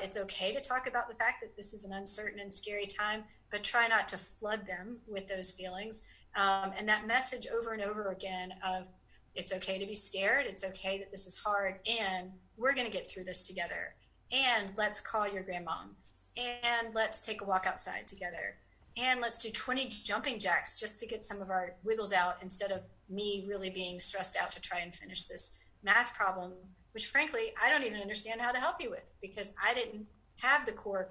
It's okay to talk about the fact that this is an uncertain and scary time, but try not to flood them with those feelings. And that message over and over again of, it's okay to be scared. It's okay that this is hard, and we're going to get through this together. And let's call your grandmom, and let's take a walk outside together. And let's do 20 jumping jacks just to get some of our wiggles out, instead of me really being stressed out to try and finish this math problem, which frankly, I don't even understand how to help you with, because I didn't have the core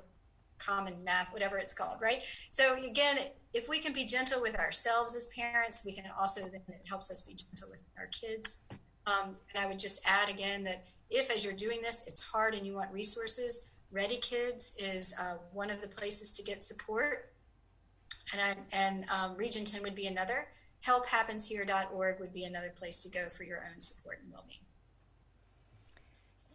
common math, whatever it's called, right? So again, if we can be gentle with ourselves as parents, we can also, then it helps us be gentle with our kids. And I would just add again that if, as you're doing this, it's hard and you want resources, Ready Kids is one of the places to get support. And Region 10 would be another. HelpHappensHere.org would be another place to go for your own support and well-being.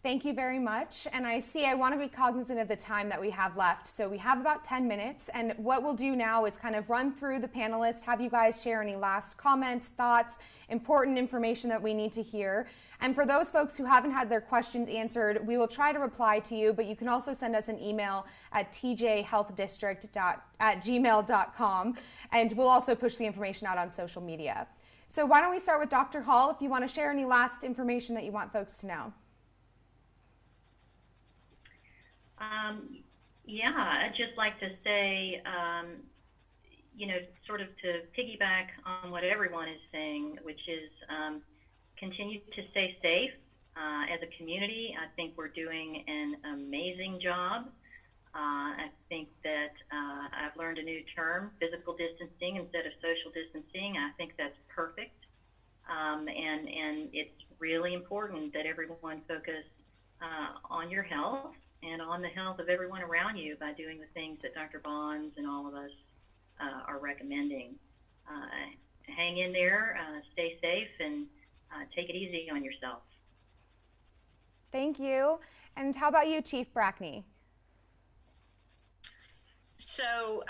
Thank you very much. And I want to be cognizant of the time that we have left. So we have about 10 minutes. And what we'll do now is kind of run through the panelists, have you guys share any last comments, thoughts, important information that we need to hear. And for those folks who haven't had their questions answered, we will try to reply to you, but you can also send us an email at tjhealthdistrict@gmail.com. And we'll also push the information out on social media. So why don't we start with Dr. Hall, if you want to share any last information that you want folks to know. I'd just like to say, sort of to piggyback on what everyone is saying, which is continue to stay safe as a community. I think we're doing an amazing job. I think that I've learned a new term, physical distancing instead of social distancing. I think that's perfect. And it's really important that everyone focus on your health and on the health of everyone around you by doing the things that Dr. Bonds and all of us are recommending. Hang in there, stay safe, and take it easy on yourself. Thank you. And how about you, Chief Brackney? So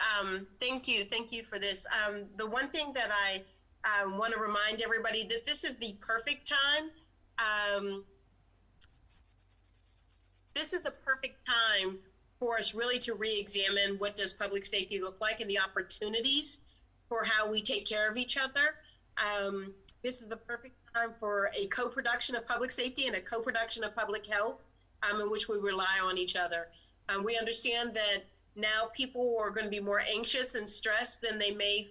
thank you for this. The one thing that I want to remind everybody that this is the perfect time. This is the perfect time for us really to re-examine what does public safety look like and the opportunities for how we take care of each other. This is the perfect time for a co-production of public safety and a co-production of public health, in which we rely on each other. We understand that now people are going to be more anxious and stressed than they may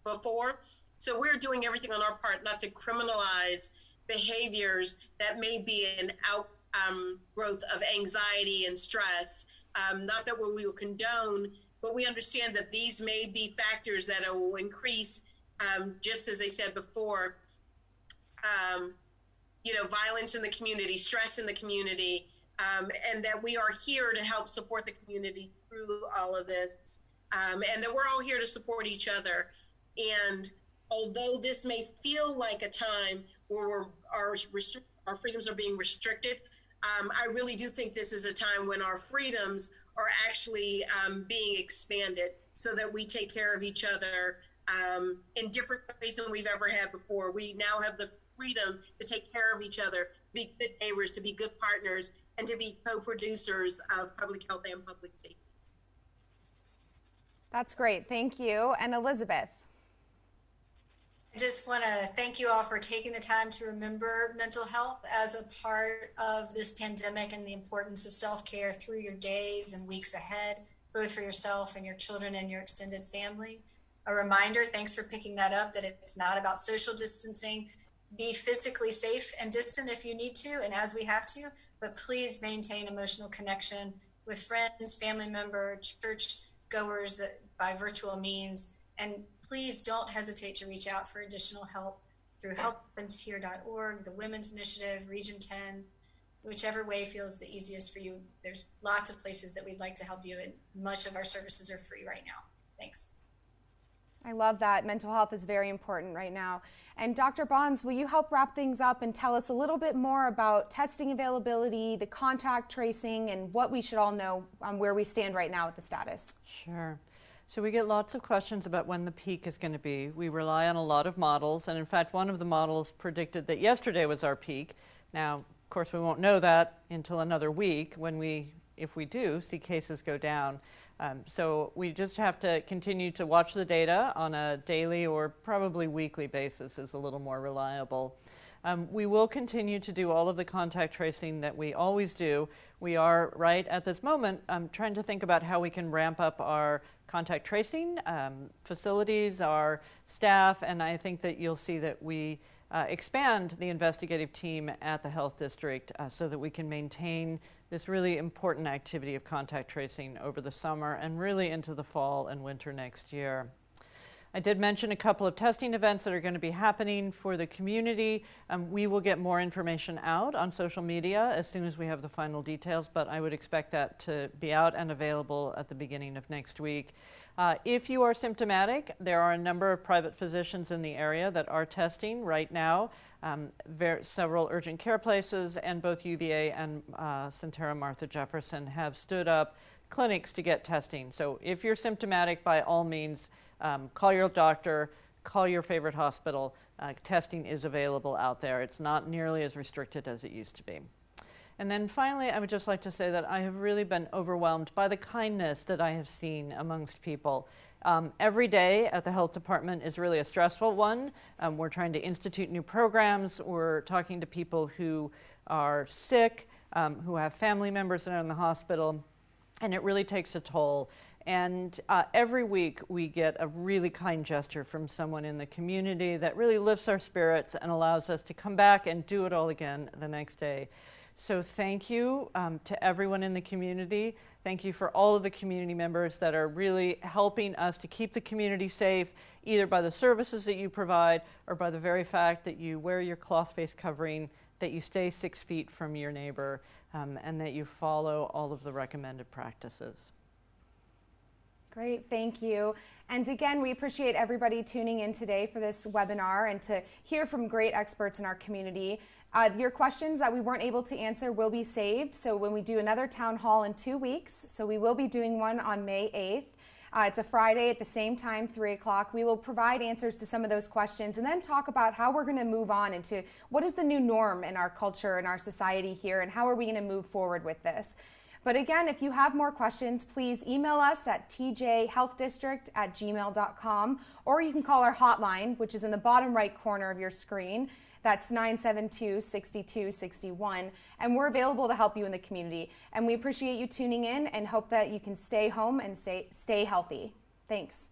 before. So we're doing everything on our part not to criminalize behaviors that may be an outgrowth of anxiety and stress. Not that we will condone, but we understand that these may be factors that will increase, just as I said before, violence in the community, stress in the community, and that we are here to help support the community through all of this, and that we're all here to support each other. And although this may feel like a time where our freedoms are being restricted, I really do think this is a time when our freedoms are actually being expanded so that we take care of each other in different ways than we've ever had before. We now have the freedom to take care of each other, to be good neighbors, to be good partners, and to be co-producers of public health and public safety. That's great. Thank you. And Elizabeth. I just want to thank you all for taking the time to remember mental health as a part of this pandemic and the importance of self-care through your days and weeks ahead, both for yourself and your children and your extended family. A reminder, thanks for picking that up, that it's not about social distancing. Be physically safe and distant if you need to and as we have to, but please maintain emotional connection with friends, family members, church goers by virtual means. And please don't hesitate to reach out for additional help through helphappenshere.org, the Women's Initiative, Region 10, whichever way feels the easiest for you. There's lots of places that we'd like to help you, and much of our services are free right now. Thanks. I love that. Mental health is very important right now. And Dr. Bonds, will you help wrap things up and tell us a little bit more about testing availability, the contact tracing, and what we should all know on where we stand right now with the status? Sure. So we get lots of questions about when the peak is going to be. We rely on a lot of models, and in fact, one of the models predicted that yesterday was our peak. Now, of course, we won't know that until another week when if we do see cases go down. So we just have to continue to watch the data on a daily or probably weekly basis is a little more reliable. We will continue to do all of the contact tracing that we always do. We are right at this moment trying to think about how we can ramp up our contact tracing facilities, our staff, and I think that you'll see that we expand the investigative team at the health district so that we can maintain this really important activity of contact tracing over the summer and really into the fall and winter next year. I did mention a couple of testing events that are going to be happening for the community. We will get more information out on social media as soon as we have the final details, but I would expect that to be out and available at the beginning of next week. If you are symptomatic, there are a number of private physicians in the area that are testing right now. Several urgent care places, and both UVA and Sentara Martha Jefferson have stood up clinics to get testing. So if you're symptomatic, by all means, call your doctor, call your favorite hospital. Testing is available out there. It's not nearly as restricted as it used to be. And then finally, I would just like to say that I have really been overwhelmed by the kindness that I have seen amongst people. Every day at the health department is really a stressful one. We're trying to institute new programs. We're talking to people who are sick, who have family members that are in the hospital, and it really takes a toll. And every week we get a really kind gesture from someone in the community that really lifts our spirits and allows us to come back and do it all again the next day. So thank you to everyone in the community. Thank you for all of the community members that are really helping us to keep the community safe, either by the services that you provide or by the very fact that you wear your cloth face covering, that you stay 6 feet from your neighbor, and that you follow all of the recommended practices. Great, thank you. And again, we appreciate everybody tuning in today for this webinar and to hear from great experts in our community. Your questions that we weren't able to answer will be saved. So when we do another town hall in 2 weeks, so we will be doing one on May 8th. It's a Friday at the same time, 3 o'clock. We will provide answers to some of those questions and then talk about how we're going to move on into what is the new norm in our culture and our society here, and how are we going to move forward with this. But again, if you have more questions, please email us at tjhealthdistrict@gmail.com, or you can call our hotline, which is in the bottom right corner of your screen. That's 972-6261, and we're available to help you in the community. And we appreciate you tuning in and hope that you can stay home and stay healthy. Thanks.